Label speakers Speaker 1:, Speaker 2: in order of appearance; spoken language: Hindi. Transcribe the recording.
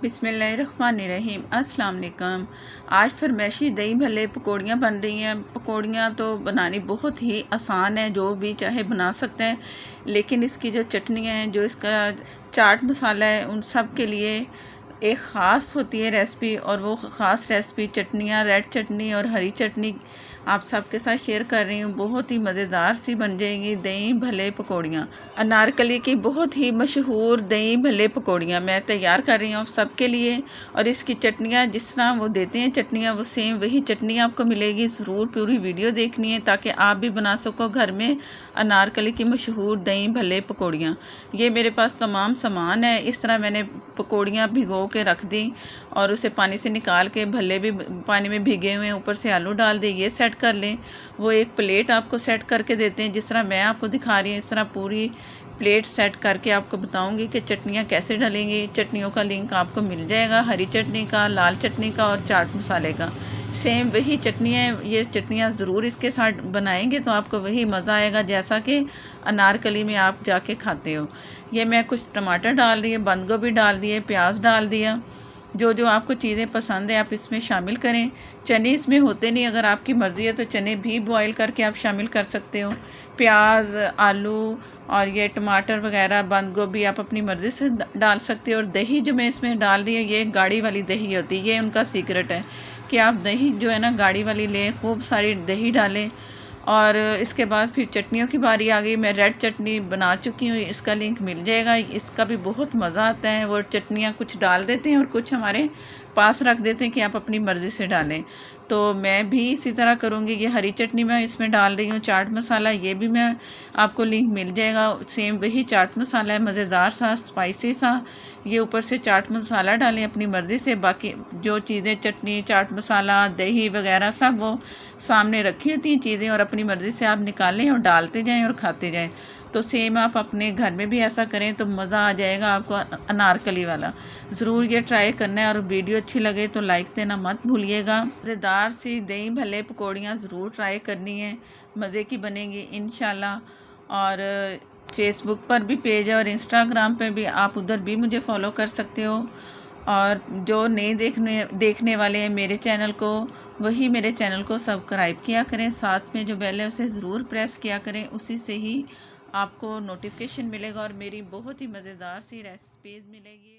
Speaker 1: बिस्मिल्लाहिर्रहमानिर्रहीम। अस्सलाम वालेकुम। आज फरमैशी दही भल्ले पकौड़ियाँ बन रही हैं। पकौड़ियाँ तो बनानी बहुत ही आसान है, जो भी चाहे बना सकते हैं, लेकिन इसकी जो चटनियाँ हैं, जो इसका चाट मसाला है, उन सब के लिए एक ख़ास होती है रेसिपी, और वो ख़ास रेसिपी चटनियाँ, रेड चटनी और हरी चटनी आप सबके साथ शेयर कर रही हूँ। बहुत ही मज़ेदार सी बन जाएगी दही भल्ले पकौड़ियाँ। अनारकली की बहुत ही मशहूर दही भल्ले पकौड़ियाँ मैं तैयार कर रही हूँ सबके लिए। और इसकी चटनियाँ जिस तरह वो देते हैं चटनियाँ, वो सेम वही चटनी आपको मिलेगी। ज़रूर पूरी वीडियो देखनी है ताकि आप भी बना सको घर में अनारकली की मशहूर दही भल्ले पकौड़ियाँ। ये मेरे पास तमाम सामान है। इस तरह मैंने पकौड़ियाँ भिगो के रख दी और उसे पानी से निकाल के, भल्ले भी पानी में भीगे हुए हैं, ऊपर से आलू डाल दे। ये सेट कर लें। वो एक प्लेट आपको सेट करके देते हैं, जिस तरह मैं आपको दिखा रही हूँ। इस तरह पूरी प्लेट सेट करके आपको बताऊंगी कि चटनियाँ कैसे डलेंगी। चटनियों का लिंक आपको मिल जाएगा, हरी चटनी का, लाल चटनी का और चाट मसाले का। सेम वही चटनियाँ, ये चटनियाँ ज़रूर इसके साथ बनाएंगे तो आपको वही मज़ा आएगा जैसा कि अनारकली में आप जाके खाते हो। ये मैं कुछ टमाटर डाल रही है, बंद गोभी डाल दिए, प्याज डाल दिया। जो जो आपको चीज़ें पसंद है आप इसमें शामिल करें। चने इसमें होते नहीं, अगर आपकी मर्ज़ी है तो चने भी बॉईल करके आप शामिल कर सकते हो। प्याज, आलू और ये टमाटर वगैरह, बंद गोभी आप अपनी मर्ज़ी से डाल सकते हो। और दही जो मैं इसमें डाल रही हूँ, ये गाढ़ी वाली दही होती है। ये उनका सीक्रेट है कि आप दही जो है ना गाढ़ी वाली लें, खूब सारी दही डालें। और इसके बाद फिर चटनियों की बारी आ गई। मैं रेड चटनी बना चुकी हूँ, इसका लिंक मिल जाएगा। इसका भी बहुत मज़ा आता है। वो चटनियाँ कुछ डाल देते हैं और कुछ हमारे पास रख देते हैं कि आप अपनी मर्ज़ी से डालें। तो मैं भी इसी तरह करूँगी। ये हरी चटनी मैं इसमें डाल रही हूँ। चाट मसाला, ये भी मैं आपको लिंक मिल जाएगा। सेम वही चाट मसाला है, मज़ेदार सा, स्पाइसी सा। ये ऊपर से चाट मसाला डालें अपनी मर्ज़ी से। बाकी जो चीज़ें, चटनी, चाट मसाला, दही वगैरह सब वो सामने रखी होती हैं चीज़ें, और अपनी मर्ज़ी से आप निकालें और डालते जाएं और खाते जाएं। तो सेम आप अपने घर में भी ऐसा करें तो मज़ा आ जाएगा आपको अनारकली वाला। ज़रूर ये ट्राई करना है, और वीडियो अच्छी लगे तो लाइक देना मत भूलिएगा। मज़ेदार सी दही भल्ले पकौड़ियाँ ज़रूर ट्राई करनी है, मज़े की बनेगी इंशाल्लाह। और फेसबुक पर भी पेज है और इंस्टाग्राम पे भी, आप उधर भी मुझे फॉलो कर सकते हो। और जो नए देखने वाले हैं मेरे चैनल को, वही मेरे चैनल को सब्सक्राइब किया करें। साथ में जो बेल है उसे ज़रूर प्रेस किया करें, उसी से ही आपको नोटिफिकेशन मिलेगा और मेरी बहुत ही मज़ेदार सी रेसिपीज़ मिलेगी।